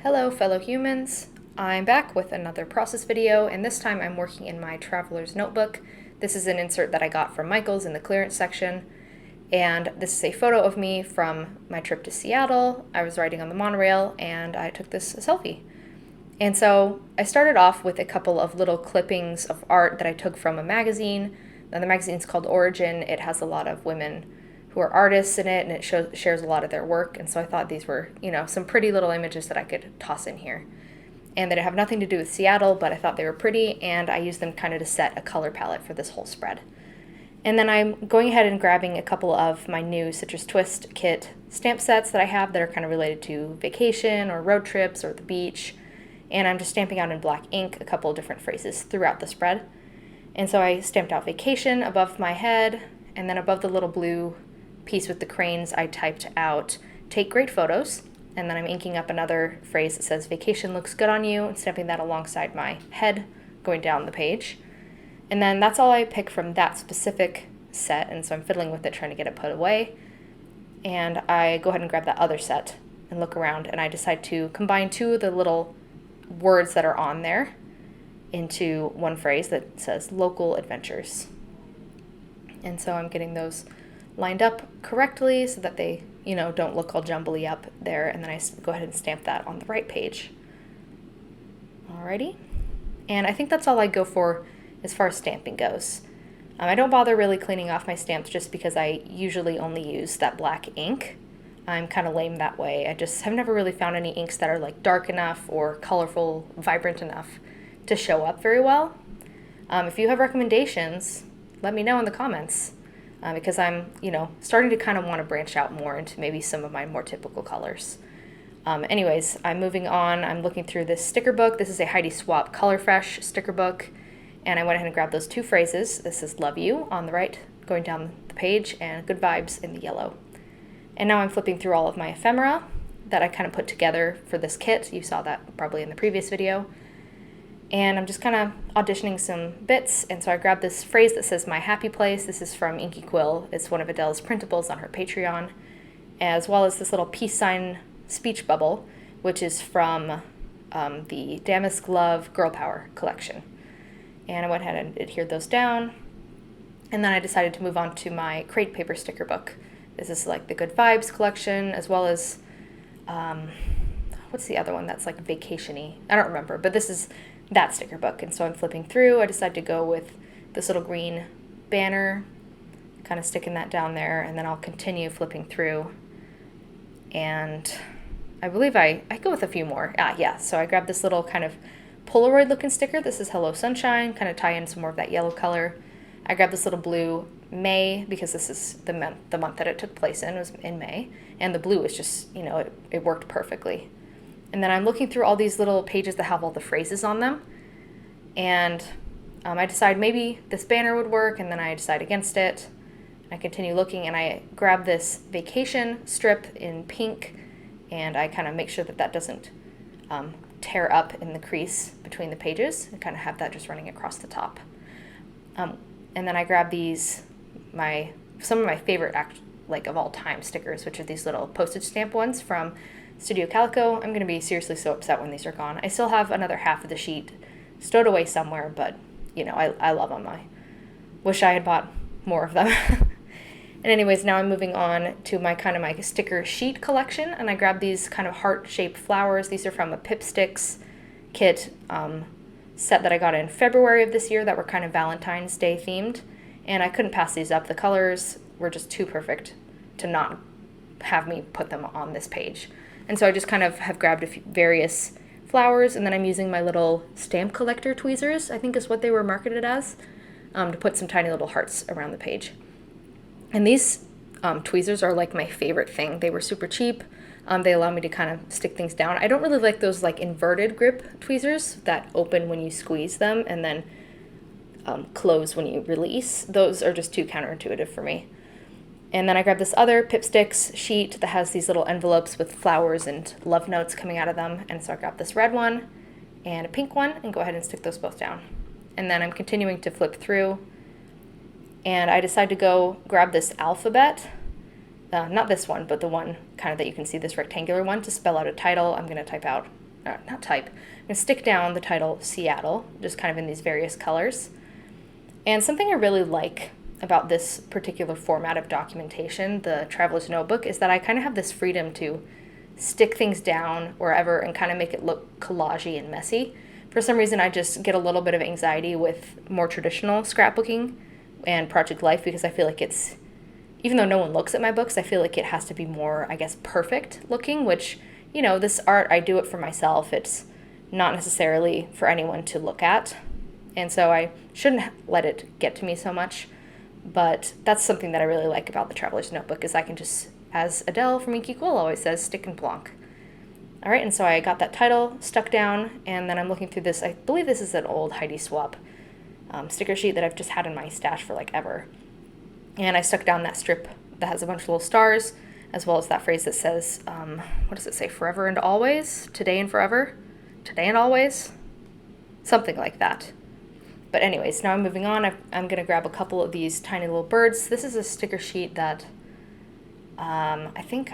Hello fellow humans, I'm back with another process video, and this time I'm working in my traveler's notebook. This is an insert that I got from Michael's in the clearance section, and this is a photo of me from my trip to Seattle. I was riding on the monorail and I took this selfie. And so I started off with a couple of little clippings of art that I took from a magazine. And the magazine's called Origin. It has a lot of women who are artists in it, and it shares a lot of their work. And so I thought these were, some pretty little images that I could toss in here. And that have nothing to do with Seattle, but I thought they were pretty, and I used them kind of to set a color palette for this whole spread. And then I'm going ahead and grabbing a couple of my new Citrus Twist kit stamp sets that I have that are kind of related to vacation or road trips or the beach. And I'm just stamping out in black ink a couple of different phrases throughout the spread. And so I stamped out vacation above my head, and then above the little blue piece with the cranes, I typed out take great photos, and then I'm inking up another phrase that says vacation looks good on you, and stamping that alongside my head going down the page. And then that's all I pick from that specific set, and so I'm fiddling with it trying to get it put away. And I go ahead and grab that other set and look around, and I decide to combine two of the little words that are on there into one phrase that says local adventures. And so I'm getting those lined up correctly so that they, don't look all jumbly up there, and then I go ahead and stamp that on the right page. Alrighty. And I think that's all I go for as far as stamping goes. I don't bother really cleaning off my stamps just because I usually only use that black ink. I'm kind of lame that way. I just have never really found any inks that are like dark enough or colorful, vibrant enough to show up very well. If you have recommendations, let me know in the comments. Because I'm, starting to kind of want to branch out more into maybe some of my more typical colors. Anyways, I'm moving on. I'm looking through this sticker book. This is a Heidi Swapp Color Fresh sticker book. And I went ahead and grabbed those two phrases. This is love you on the right, going down the page, and good vibes in the yellow. And now I'm flipping through all of my ephemera that I kind of put together for this kit. You saw that probably in the previous video. And I'm just kind of auditioning some bits, and so I grabbed this phrase that says my happy place. This is from Inky Quill. It's one of Adele's printables on her Patreon, as well as this little peace sign speech bubble, which is from the Damask Love Girl Power collection. And I went ahead and adhered those down, and then I decided to move on to my crate paper sticker book. This is like the Good Vibes collection, as well as, what's the other one that's like vacation-y? I don't remember, but this is that sticker book. And so I'm flipping through. I decided to go with this little green banner, kind of sticking that down there, and then I'll continue flipping through. And I believe I go with a few more. So I grabbed this little kind of Polaroid looking sticker. This is Hello Sunshine, kind of tie in some more of that yellow color. I grabbed this little blue May because this is the month that it took place in, was in May, and the blue is just, it worked perfectly. And then I'm looking through all these little pages that have all the phrases on them, and I decide maybe this banner would work, and then I decide against it. I continue looking, and I grab this vacation strip in pink, and I kind of make sure that that doesn't tear up in the crease between the pages, and kind of have that just running across the top. And then I grab these, some of my favorite of all time stickers, which are these little postage stamp ones from Studio Calico. I'm going to be seriously so upset when these are gone. I still have another half of the sheet stowed away somewhere, but, I love them. I wish I had bought more of them. And anyways, now I'm moving on to my sticker sheet collection, and I grabbed these kind of heart-shaped flowers. These are from a Pipsticks kit set that I got in February of this year that were kind of Valentine's Day themed, and I couldn't pass these up. The colors were just too perfect to not have me put them on this page. And so I just kind of have grabbed various flowers, and then I'm using my little stamp collector tweezers, I think is what they were marketed as, to put some tiny little hearts around the page. And these tweezers are like my favorite thing. They were super cheap. They allow me to kind of stick things down. I don't really like those like inverted grip tweezers that open when you squeeze them and then close when you release. Those are just too counterintuitive for me. And then I grabbed this other Pipsticks sheet that has these little envelopes with flowers and love notes coming out of them. And so I grabbed this red one and a pink one and go ahead and stick those both down. And then I'm continuing to flip through, and I decide to go grab this alphabet. Not this one, but the one kind of that you can see, this rectangular one, to spell out a title. I'm going to type out not type, I'm going to stick down the title Seattle, just kind of in these various colors. And something I really like about this particular format of documentation, the Traveler's Notebook, is that I kind of have this freedom to stick things down wherever and kind of make it look collagey and messy. For some reason, I just get a little bit of anxiety with more traditional scrapbooking and project life because I feel like it's, even though no one looks at my books, I feel like it has to be more, I guess, perfect looking, which, you know, this art, I do it for myself. It's not necessarily for anyone to look at. And so I shouldn't let it get to me so much. But that's something that I really like about the Traveler's Notebook is I can just, as Adele from Inky Quill always says, stick and plonk. All right, and so I got that title stuck down, and then I'm looking through this. I believe this is an old Heidi Swapp sticker sheet that I've just had in my stash for like ever. And I stuck down that strip that has a bunch of little stars, as well as that phrase that says, what does it say, forever and always? Today and forever? Today and always? Something like that. But anyways, now I'm moving on. I'm going to grab a couple of these tiny little birds. This is a sticker sheet that I think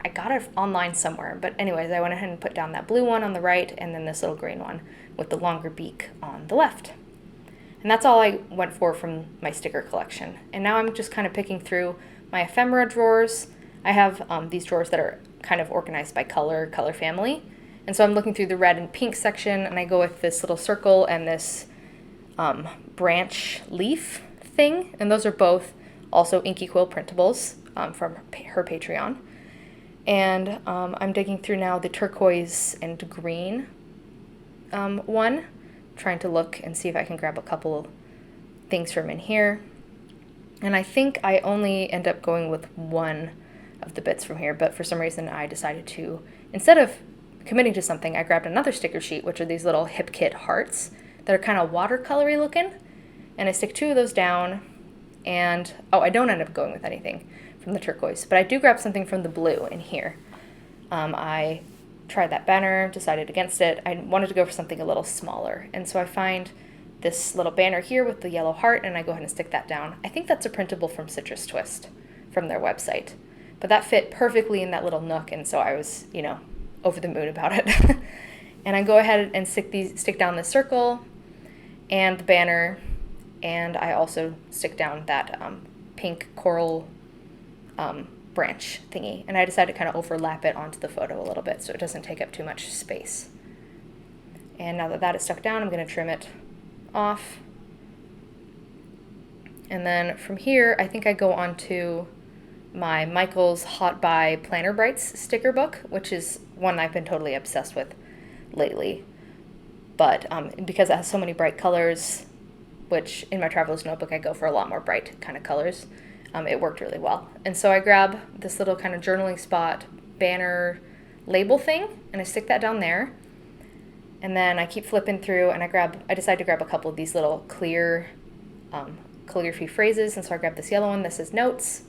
I got it online somewhere. But anyways, I went ahead and put down that blue one on the right and then this little green one with the longer beak on the left. And that's all I went for from my sticker collection. And now I'm just kind of picking through my ephemera drawers. I have these drawers that are kind of organized by color family. And so I'm looking through the red and pink section, and I go with this little circle and this branch leaf thing. And those are both also Inky Quill printables from her Patreon. And I'm digging through now the turquoise and green one, trying to look and see if I can grab a couple things from in here. And I think I only end up going with one of the bits from here, but for some reason I decided to, instead of committing to something, I grabbed another sticker sheet, which are these little Hip Kit hearts that are kind of watercolory looking, and I stick two of those down, and, oh, I don't end up going with anything from the turquoise, but I do grab something from the blue in here. I tried that banner, decided against it. I wanted to go for something a little smaller, and so I find this little banner here with the yellow heart, and I go ahead and stick that down. I think that's a printable from Citrus Twist from their website, but that fit perfectly in that little nook, and so I was, you know, over the moon about it. And I go ahead and stick down the circle and the banner, and I also stick down that pink coral branch thingy, and I decided to kind of overlap it onto the photo a little bit so it doesn't take up too much space. And now that that is stuck down, I'm going to trim it off. And then from here, I think I go on to my Michael's Hot Buy Planner Brights sticker book, which is one I've been totally obsessed with lately. But because it has so many bright colors, which in my Traveler's Notebook I go for a lot more bright kind of colors, it worked really well. And so I grab this little kind of journaling spot banner label thing, and I stick that down there. And then I keep flipping through, and I decide to grab a couple of these little clear calligraphy phrases, and so I grab this yellow one that says notes,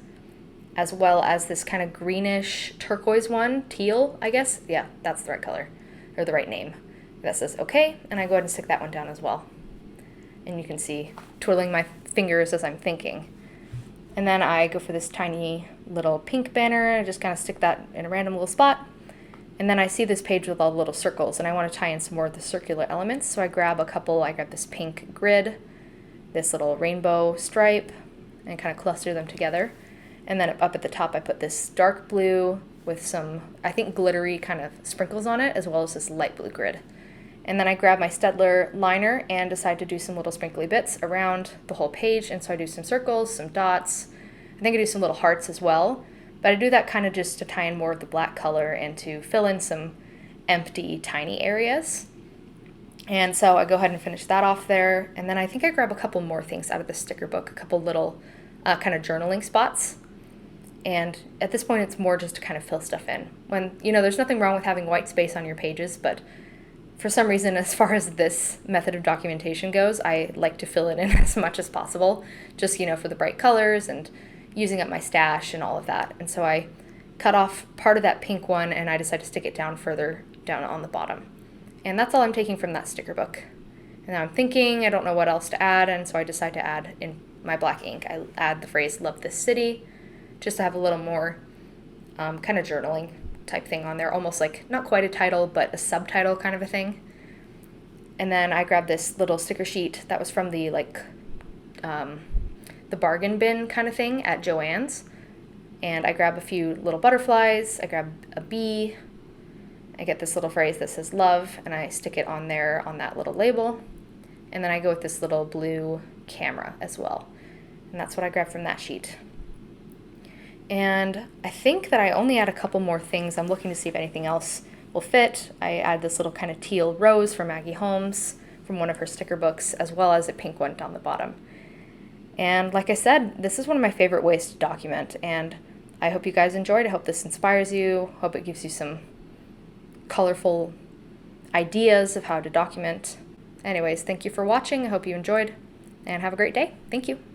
as well as this kind of greenish turquoise one, teal, I guess. Yeah, that's the right color, or the right name. That says okay, and I go ahead and stick that one down as well. And you can see twirling my fingers as I'm thinking. And then I go for this tiny little pink banner, I just kind of stick that in a random little spot. And then I see this page with all the little circles, and I want to tie in some more of the circular elements, so I grab this pink grid, this little rainbow stripe, and kind of cluster them together. And then up at the top I put this dark blue with some, I think, glittery kind of sprinkles on it, as well as this light blue grid. And then I grab my Staedtler liner and decide to do some little sprinkly bits around the whole page, and so I do some circles, some dots, I think I do some little hearts as well, but I do that kind of just to tie in more of the black color and to fill in some empty, tiny areas. And so I go ahead and finish that off there, and then I think I grab a couple more things out of the sticker book, a couple little kind of journaling spots. And at this point, it's more just to kind of fill stuff in. When, you know, there's nothing wrong with having white space on your pages, but for some reason, as far as this method of documentation goes, I like to fill it in as much as possible, just, you know, for the bright colors and using up my stash and all of that. And so I cut off part of that pink one, and I decided to stick it down further down on the bottom. And that's all I'm taking from that sticker book. And now I'm thinking, I don't know what else to add, and so I decide to add in my black ink. I add the phrase, "Love this city," just to have a little more kind of journaling type thing on there, almost like not quite a title, but a subtitle kind of a thing. And then I grabbed this little sticker sheet that was from the the bargain bin kind of thing at Joann's. And I grab a few little butterflies, I grab a bee, I get this little phrase that says love, and I stick it on there on that little label. And then I go with this little blue camera as well. And that's what I grabbed from that sheet. And I think that I only add a couple more things. I'm looking to see if anything else will fit. I add this little kind of teal rose from Maggie Holmes from one of her sticker books, as well as a pink one down the bottom. And like I said, this is one of my favorite ways to document, and I hope you guys enjoyed. I hope this inspires you. Hope it gives you some colorful ideas of how to document. Anyways, thank you for watching. I hope you enjoyed, and have a great day. Thank you.